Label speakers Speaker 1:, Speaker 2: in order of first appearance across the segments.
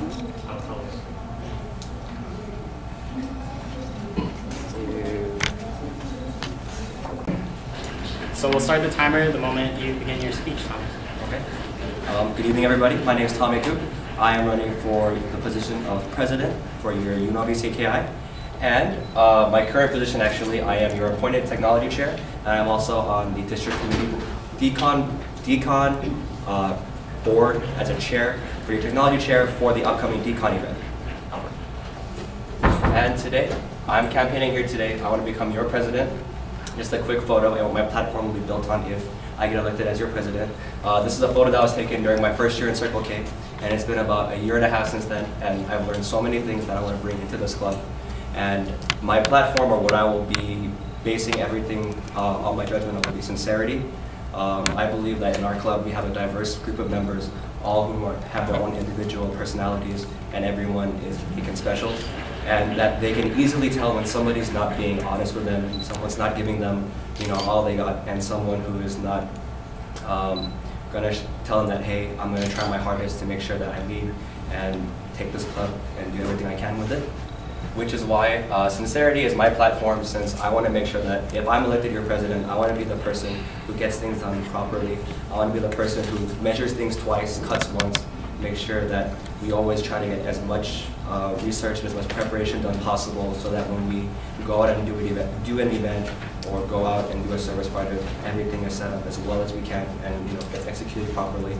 Speaker 1: So we'll start the timer the moment you begin your speech, Thomas.
Speaker 2: Okay. Good evening, everybody. My name is Caucus. I am running for the position of president for your unlvcki. And my current position, actually, I am your appointed technology chair, and I'm also on the district committee decon board as a chair for your technology chair for the upcoming decon event. And today, I'm campaigning here today. I want to become your president. Just a quick photo and what my platform will be built on if I get elected as your president. This is a photo that was taken during my first year in Circle K, and it's been about a year and a half since then, and I've learned so many things that I want to bring into this club. And my platform, or what I will be basing everything on my judgment of, will be sincerity. I believe that in our club we have a diverse group of members, all who have their own individual personalities, and everyone is unique and special. And that they can easily tell when somebody's not being honest with them, someone's not giving them, all they got, and someone who is not gonna tell them that, hey, I'm gonna try my hardest to make sure that I lead and take this club and do everything I can with it. Which is why sincerity is my platform, since I want to make sure that if I'm elected your president, I want to be the person who gets things done properly. I want to be the person who measures things twice, cuts once, make sure that we always try to get as much research and as much preparation done possible, so that when we go out and do an event or go out and do a service project, everything is set up as well as we can and gets executed properly.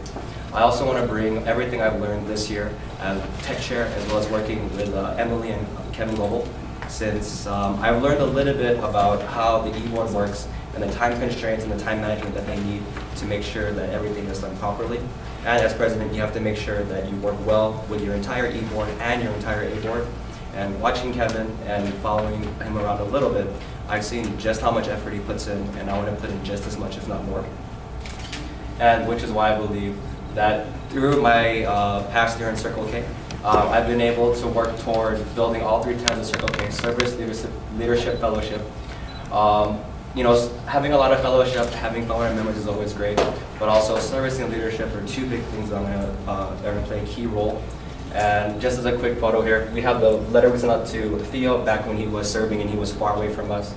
Speaker 2: I also want to bring everything I've learned this year as tech chair, as well as working with Emily and Kevin Global, since I've learned a little bit about how the e-board works and the time constraints and the time management that they need to make sure that everything is done properly. And as president, you have to make sure that you work well with your entire e-board and your entire A-board. And watching Kevin and following him around a little bit, I've seen just how much effort he puts in, and I want to put in just as much, if not more. And which is why I believe that through my past year in Circle K, I've been able to work toward building all 3 tenets of Circle K: service, leadership, fellowship. Having a lot of fellowship, having fellow members is always great, but also service and leadership are 2 big things that are going to play a key role. And just as a quick photo here, we have the letter we sent out to Theo back when he was serving and he was far away from us.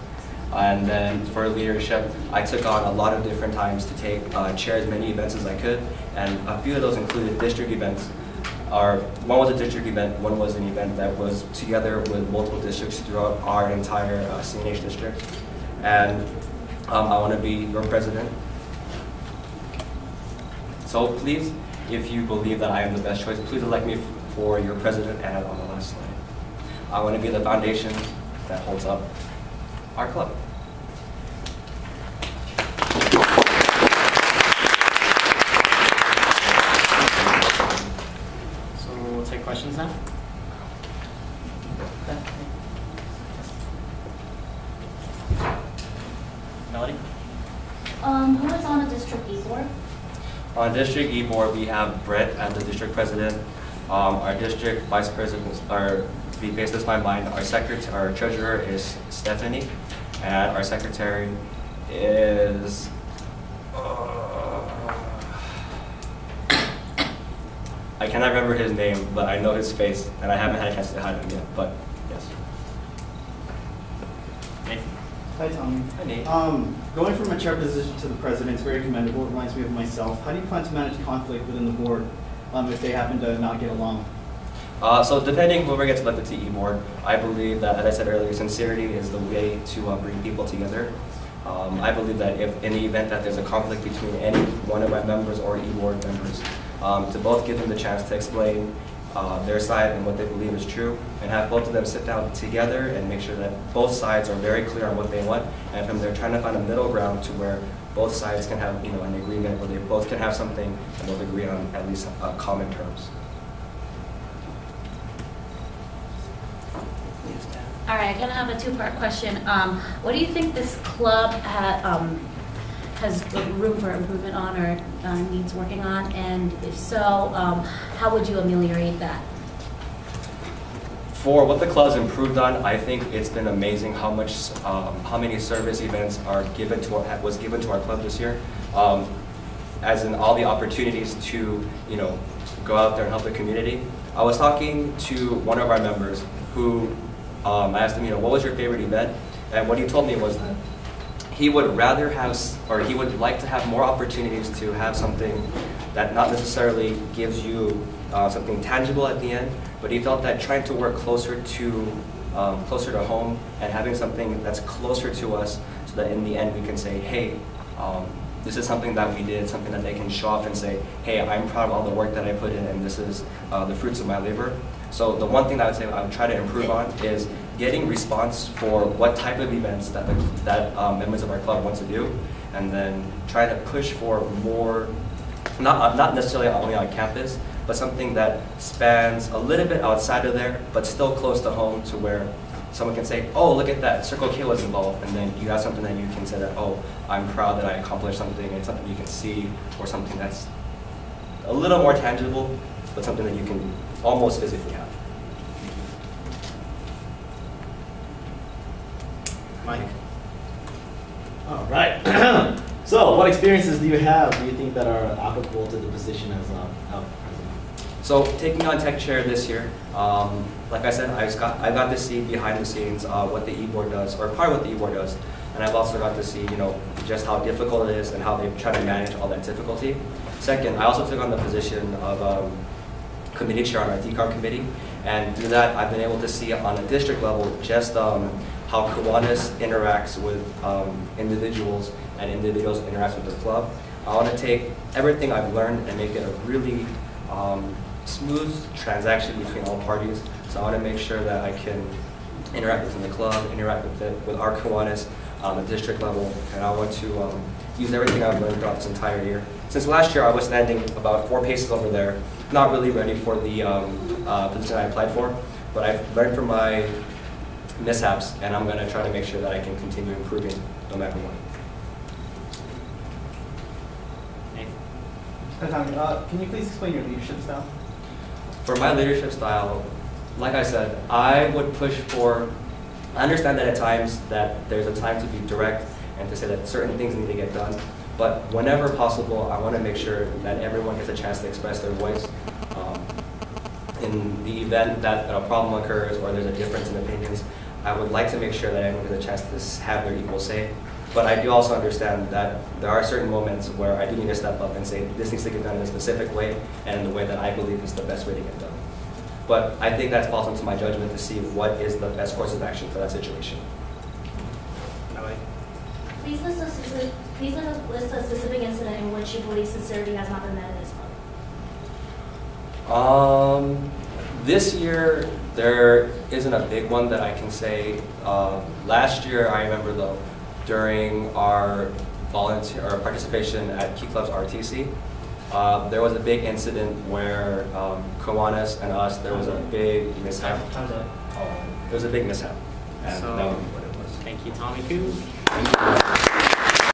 Speaker 2: And then for leadership, I took on a lot of different times to chair as many events as I could, and a few of those included district events. One was a district event, one was an event that was together with multiple districts throughout our entire CNH district. And I want to be your president. So please, if you believe that I am the best choice, please elect me for your president. And on the last slide, I want to be the foundation that holds up our club.
Speaker 1: So we'll take questions now. Melody?
Speaker 3: Who is on the district e-board?
Speaker 2: On district e-board, we have Brett as the district president. Our district vice presidents are, to be based on my mind, our treasurer is Stephanie, and our secretary is I cannot remember his name, but I know his face, and I haven't had a chance to hide him yet, but yes.
Speaker 4: Hi, Tommy.
Speaker 2: Hi, Nate.
Speaker 4: Going from a chair position to the president is very commendable. It reminds me of myself. How do you plan to manage conflict within the board if they happen to not get along?
Speaker 2: So depending whoever gets elected to e-board, I believe that, as I said earlier, sincerity is the way to bring people together. I believe that if in the event that there's a conflict between any one of my members or e-board members, to both give them the chance to explain their side and what they believe is true, and have both of them sit down together and make sure that both sides are very clear on what they want, and from there trying to find a middle ground to where both sides can have an agreement, where they both can have something and both agree on at least common terms.
Speaker 3: All right, I'm gonna have a 2-part question. What do you think this club has room for improvement on or needs working on? And if so, how would you ameliorate that?
Speaker 2: For what the club's improved on, I think it's been amazing how many service events was given to our club this year. As in all the opportunities to, go out there and help the community. I was talking to one of our members who I asked him, what was your favorite event? And what he told me was that he would rather have, or he would like to have more opportunities to have something that not necessarily gives you something tangible at the end, but he felt that trying to work closer to home and having something that's closer to us so that in the end we can say, hey, this is something that we did, something that they can show off and say, hey, I'm proud of all the work that I put in and this is the fruits of my labor. So the one thing that I would say I would try to improve on is getting response for what type of events that members of our club want to do, and then try to push for more, not necessarily only on campus, but something that spans a little bit outside of there, but still close to home to where someone can say, oh, look at that, Circle K was involved, and then you have something that you can say that, oh, I'm proud that I accomplished something, and something you can see, or something that's a little more tangible, but something that you can almost physically have.
Speaker 1: Mike.
Speaker 5: All right. So, what experiences do you think that are applicable to the position as president?
Speaker 2: So, taking on tech chair this year, like I said, I got to see behind the scenes what the e-board does, or part of what the e-board does, and I've also got to see, just how difficult it is and how they try to manage all that difficulty. Second, I also took on the position of committee chair on our DCAR committee, and through that, I've been able to see on a district level just how Caucus interacts with individuals and individuals interacts with the club. I want to take everything I've learned and make it a really smooth transaction between all parties. So I want to make sure that I can interact within the club, interact with our Caucus on the district level, and I want to use everything I've learned throughout this entire year. Since last year, I was standing about 4 paces over there, not really ready for the position I applied for, but I've learned from my mishaps, and I'm going to try to make sure that I can continue improving no matter what.
Speaker 4: Can you please explain your leadership style?
Speaker 2: For my leadership style, like I said, I would push for, I understand that at times that there's a time to be direct and to say that certain things need to get done, but whenever possible, I want to make sure that everyone gets a chance to express their voice. In the event that a problem occurs or there's a difference in opinions, I would like to make sure that everyone gets a chance to have their equal say. But I do also understand that there are certain moments where I do need to step up and say, this needs to get done in a specific way and in the way that I believe is the best way to get done. But I think that falls into my judgment to see what is the best course of action for that situation.
Speaker 3: Please list a specific incident in which you believe sincerity has not been met in this club.
Speaker 2: This year, there isn't a big one that I can say. Last year, I remember though, during our participation at Key Club's RTC, there was a big incident where Caucus and us, there was a big mishap. There was a big mishap, and
Speaker 1: So,
Speaker 2: that was what it was.
Speaker 1: Thank you, Tommy Koo.